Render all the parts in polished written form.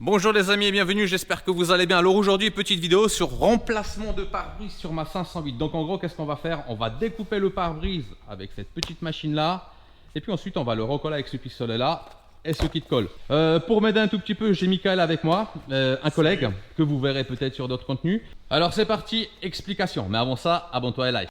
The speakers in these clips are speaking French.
Bonjour les amis et bienvenue, j'espère que vous allez bien. Alors aujourd'hui, petite vidéo sur remplacement de pare-brise sur ma 508. Donc en gros, qu'est-ce qu'on va faire? On va découper le pare-brise avec cette petite machine là. Et puis ensuite, on va le recoller avec ce pistolet là et ce kit colle. Pour m'aider un tout petit peu, j'ai Michael avec moi, un collègue que vous verrez peut-être sur d'autres contenus. Alors c'est parti, explication. Mais avant ça, abonne-toi et like.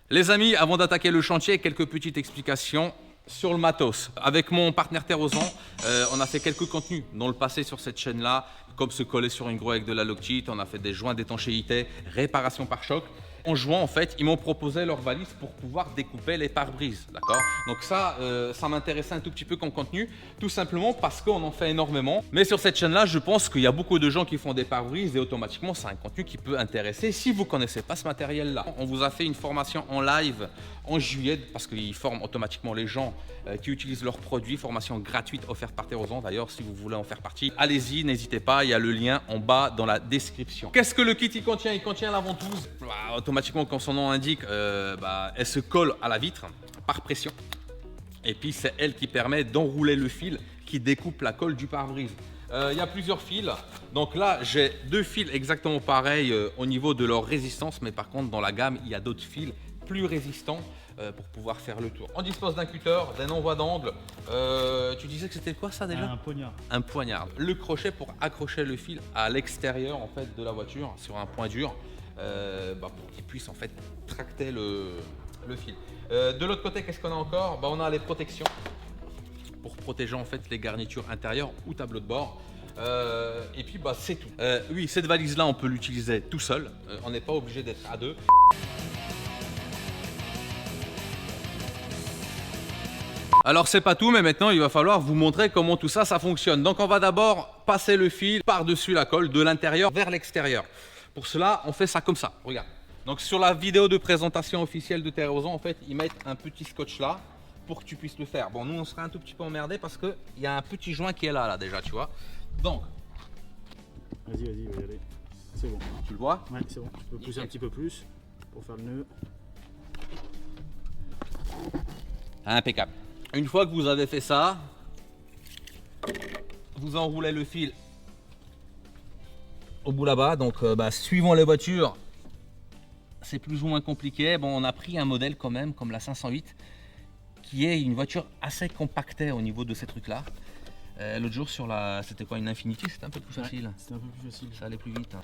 Les amis, avant d'attaquer le chantier, quelques petites explications sur le matos. Avec mon partenaire Terrosan, on a fait quelques contenus dans le passé sur cette chaîne-là, comme se coller sur une grue avec de la Loctite, on a fait des joints d'étanchéité, réparation par choc. En jouant, en fait, ils m'ont proposé leur valise pour pouvoir découper les pare-brises, d'accord? Donc ça m'intéressait un tout petit peu comme contenu, tout simplement parce qu'on en fait énormément. Mais sur cette chaîne-là, je pense qu'il y a beaucoup de gens qui font des pare-brises et automatiquement, c'est un contenu qui peut intéresser si vous ne connaissez pas ce matériel-là. On vous a fait une formation en live en juillet parce qu'ils forment automatiquement les gens qui utilisent leurs produits. Formation gratuite offerte par Terrosan. D'ailleurs, si vous voulez en faire partie, allez-y, n'hésitez pas, il y a le lien en bas dans la description. Qu'est-ce que le kit il contient? Il contient la ventouse. Automatiquement, comme son nom indique, elle se colle à la vitre par pression. Et puis, c'est elle qui permet d'enrouler le fil qui découpe la colle du pare-brise. Il y a plusieurs fils. Donc là, j'ai deux fils exactement pareils au niveau de leur résistance. Mais par contre, dans la gamme, il y a d'autres fils plus résistants pour pouvoir faire le tour. On dispose d'un cutter, d'un envoi d'angle. Tu disais que c'était quoi ça déjà? Un poignard. Un poignard. Le crochet pour accrocher le fil à l'extérieur en fait de la voiture sur un point dur pour qu'il puisse en fait tracter le fil. De l'autre côté, qu'est-ce qu'on a encore? On a les protections pour protéger en fait les garnitures intérieures ou tableau de bord. Et puis c'est tout. Oui, cette valise là on peut l'utiliser tout seul. On n'est pas obligé d'être à deux. Alors c'est pas tout, mais maintenant il va falloir vous montrer comment tout ça fonctionne. Donc on va d'abord passer le fil par-dessus la colle de l'intérieur vers l'extérieur. Pour cela, on fait ça comme ça, regarde. Donc sur la vidéo de présentation officielle de Terrosan, en fait, ils mettent un petit scotch là pour que tu puisses le faire. Bon, nous on sera un tout petit peu emmerdés parce qu'il y a un petit joint qui est là déjà, tu vois. Donc, Vas-y, va y aller. C'est bon. tu le vois? Ouais, c'est bon. Tu peux pousser un petit peu plus pour faire le nœud. Impeccable. Une fois que vous avez fait ça, vous enroulez le fil au bout là-bas. Donc, suivant les voitures, c'est plus ou moins compliqué. Bon, on a pris un modèle quand même, comme la 508, qui est une voiture assez compactée au niveau de ces trucs-là. L'autre jour, sur la... C'était quoi, une Infiniti? C'était un peu plus facile. C'était un peu plus facile. Ça allait plus vite. Hein.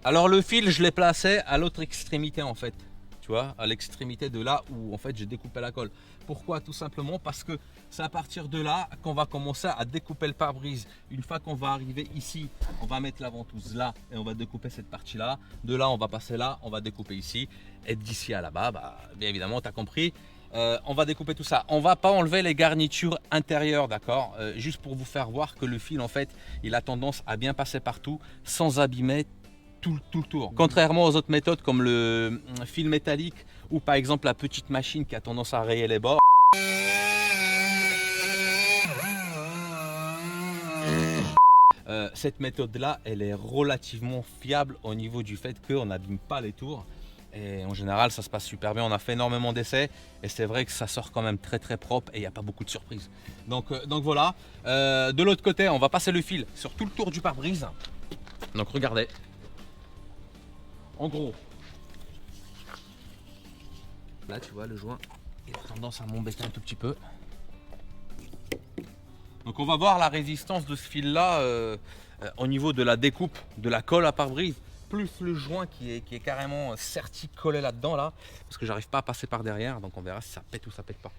Alors le fil, je l'ai placé à l'autre extrémité en fait, tu vois, à l'extrémité de là où en fait j'ai découpé la colle. Pourquoi? Tout simplement parce que c'est à partir de là qu'on va commencer à découper le pare-brise. Une fois qu'on va arriver ici, on va mettre la ventouse là et on va découper cette partie là. De là, on va passer là, on va découper ici. Et d'ici à là-bas, bien évidemment, tu as compris, on va découper tout ça. On va pas enlever les garnitures intérieures, d'accord, juste pour vous faire voir que le fil en fait, il a tendance à bien passer partout sans abîmer tout le tour. Contrairement aux autres méthodes comme le fil métallique ou par exemple la petite machine qui a tendance à rayer les bords. Cette méthode-là, elle est relativement fiable au niveau du fait qu'on n'abîme pas les tours. Et en général, ça se passe super bien. On a fait énormément d'essais et c'est vrai que ça sort quand même très propre et il n'y a pas beaucoup de surprises. Donc voilà. De l'autre côté, on va passer le fil sur tout le tour du pare-brise. Donc regardez. En gros, là tu vois le joint, il a tendance à m'embêter un tout petit peu. Donc on va voir la résistance de ce fil là au niveau de la découpe de la colle à pare-brise, plus le joint qui est carrément serti collé là-dedans là, parce que j'arrive pas à passer par derrière, donc on verra si ça pète ou ça pète pas.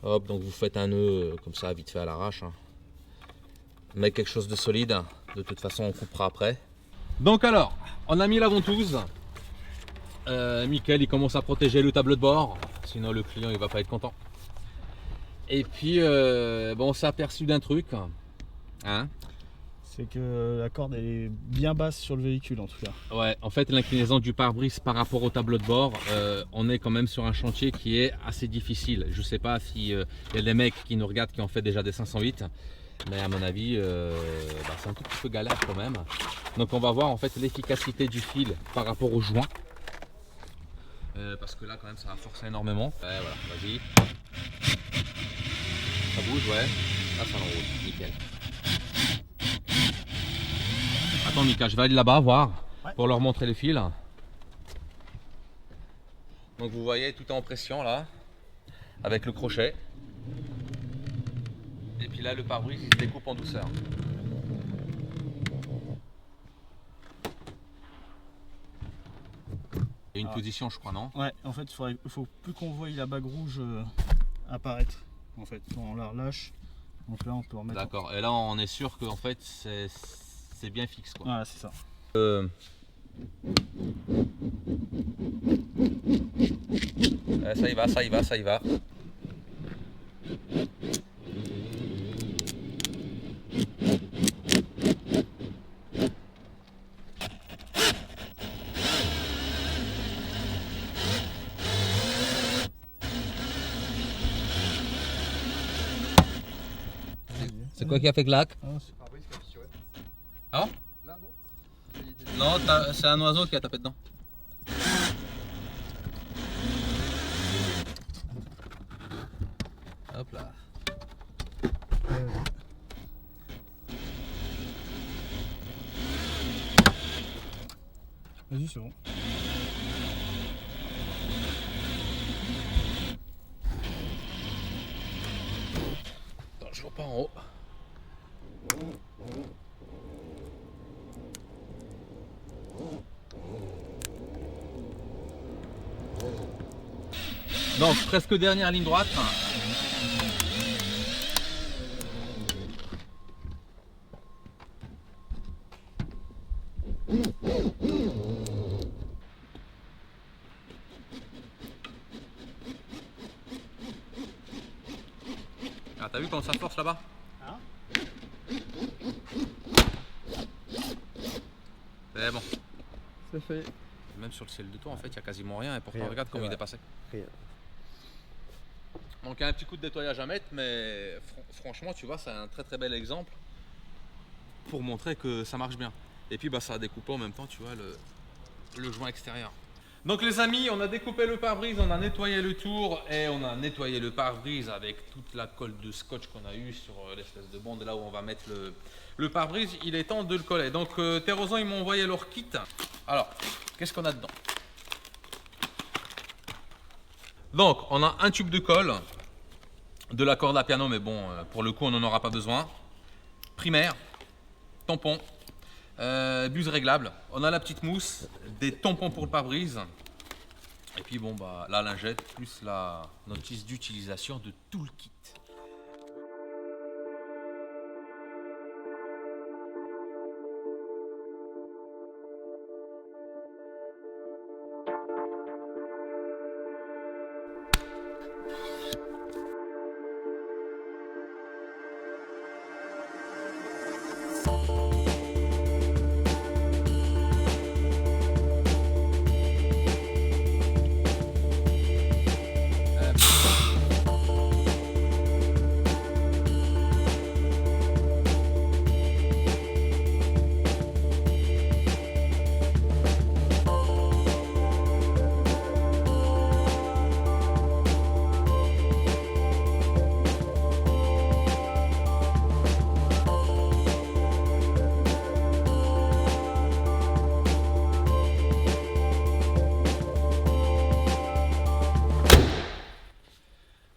Hop, donc vous faites un nœud comme ça, vite fait à l'arrache. Hein. Mais quelque chose de solide, de toute façon on coupera après. Donc alors, on a mis la ventouse. Michael il commence à protéger le tableau de bord, sinon le client il va pas être content. Et puis on s'est aperçu d'un truc. Hein, C'est que la corde elle est bien basse sur le véhicule en tout cas. Ouais, en fait l'inclinaison du pare-brise par rapport au tableau de bord, on est quand même sur un chantier qui est assez difficile. Je sais pas si y a des mecs qui nous regardent qui ont fait déjà des 508, mais à mon avis c'est un tout petit peu galère quand même. Donc on va voir en fait l'efficacité du fil par rapport au joint. Parce que là quand même ça va forcer énormément. Ouais, voilà, vas-y. Ça bouge, ouais. Là ça l'enroule, nickel. Attends Mika, je vais aller là-bas voir pour leur montrer les fils. Donc vous voyez, tout est en pression là, avec le crochet. Et puis là le pare-brise il se découpe en douceur. Il y a une position je crois, non? Ouais, en fait il faut plus qu'on voie la bague rouge apparaître. En fait, quand on la relâche, donc là on peut remettre. D'accord, et là on est sûr que en fait c'est bien fixe quoi. Voilà, c'est ça. Ça y va, ça y va, ça y va. C'est quoi qui a fait clac? Ah bon? Non, c'est un oiseau qui a tapé dedans. Hop là. Vas-y, c'est bon. Attends, je vois pas en haut. Donc presque dernière ligne droite. Ah, t'as vu comment ça force là-bas? Hein? C'est bon. C'est fait. Même sur le ciel de toit en fait il n'y a quasiment rien et pourtant Rien, regarde comment il ouais. est passé. Rien. Donc il y a un petit coup de nettoyage à mettre, mais franchement tu vois c'est un très très bel exemple pour montrer que ça marche bien. Et puis ça a découpé en même temps tu vois le joint extérieur. Donc les amis, on a découpé le pare-brise, on a nettoyé le tour et on a nettoyé le pare-brise avec toute la colle de scotch qu'on a eu sur l'espèce de bande là où on va mettre le pare-brise. Il est temps de le coller. Donc Terrosan ils m'ont envoyé leur kit. Alors, qu'est-ce qu'on a dedans? Donc on a un tube de colle, de la corde à piano, mais bon pour le coup on n'en aura pas besoin. Primaire, tampon, buse réglable, on a la petite mousse, des tampons pour le pare-brise, et puis bon la lingette plus la notice d'utilisation de tout le kit.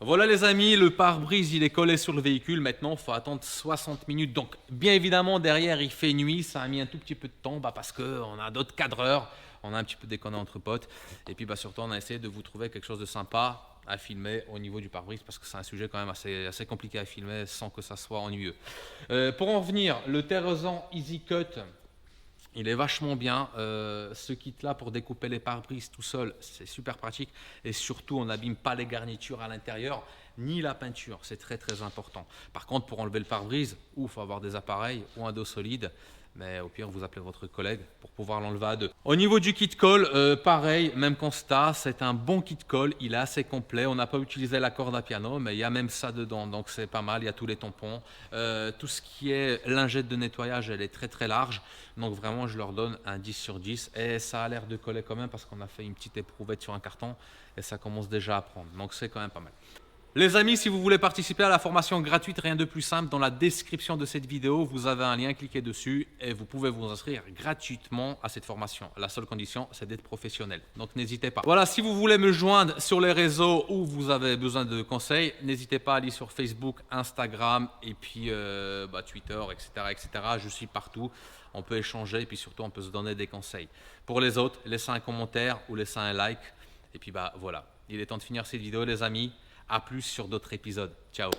Voilà les amis, le pare-brise il est collé sur le véhicule. Maintenant il faut attendre 60 minutes. Donc bien évidemment derrière il fait nuit, ça a mis un tout petit peu de temps parce qu'on a d'autres cadreurs, on a un petit peu déconné entre potes. Et puis surtout on a essayé de vous trouver quelque chose de sympa à filmer au niveau du pare-brise parce que c'est un sujet quand même assez compliqué à filmer sans que ça soit ennuyeux. Pour en revenir, le Terrosan Easy Cut, il est vachement bien. Ce kit là pour découper les pare-brises tout seul, c'est super pratique et surtout on n'abîme pas les garnitures à l'intérieur. ni la peinture. C'est très très important. Par contre, pour enlever le pare-brise, il faut avoir des appareils ou un dos solide. Mais au pire, vous appelez votre collègue pour pouvoir l'enlever à deux. Au niveau du kit colle, pareil, même constat, c'est un bon kit colle, il est assez complet. On n'a pas utilisé la corde à piano, mais il y a même ça dedans, donc c'est pas mal. Il y a tous les tampons. Tout ce qui est lingette de nettoyage, elle est très très large. Donc vraiment, je leur donne un 10 sur 10. Et ça a l'air de coller quand même parce qu'on a fait une petite éprouvette sur un carton et ça commence déjà à prendre. Donc c'est quand même pas mal. Les amis, si vous voulez participer à la formation gratuite, rien de plus simple, dans la description de cette vidéo, vous avez un lien, cliquez dessus et vous pouvez vous inscrire gratuitement à cette formation. La seule condition, c'est d'être professionnel. Donc n'hésitez pas. Voilà, si vous voulez me joindre sur les réseaux où vous avez besoin de conseils, n'hésitez pas à aller sur Facebook, Instagram et puis Twitter, etc. Je suis partout. On peut échanger et puis surtout, on peut se donner des conseils. Pour les autres, laissez un commentaire ou laissez un like. Et puis voilà, il est temps de finir cette vidéo, les amis. À plus sur d'autres épisodes. Ciao.